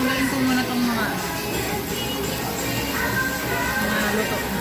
tanggalin ko muna itong mga luto na.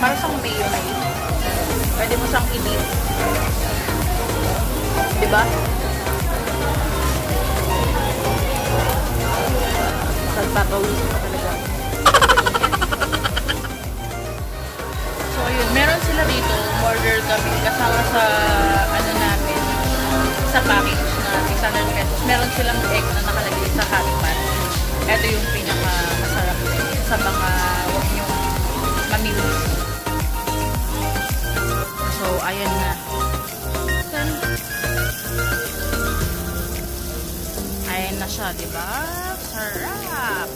Para sa mayonnaise. Pwede mo siyang i-dip. Diba? Pagpapawisin ka talaga. So, yun. Meron sila dito. Order kami. Kasama sa, ano namin, sa package na 600 pesos. Meron silang egg na nakalagay sa hot pot. Ito yung pinaka-masarap sa mga huwag nyong mamili. So, ayan na. Ayan na siya, diba? Sarap!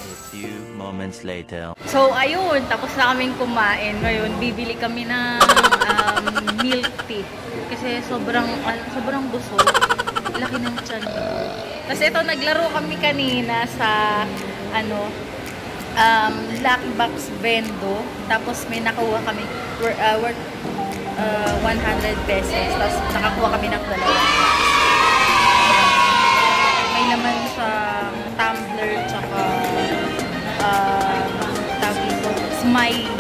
A few moments later. So, ayun. Tapos na kaming kumain. Ngayon, bibili kami ng milk tea. Kasi sobrang busog. Laki ng tiyan ko. Tapos ito, naglaro kami kanina sa, Lucky Box Vendo. Tapos may nakuha kami worth 100 pesos. Tapos nakakuha kami ng dalawa. May laman sa tumbler, tsaka tawag ito, smile.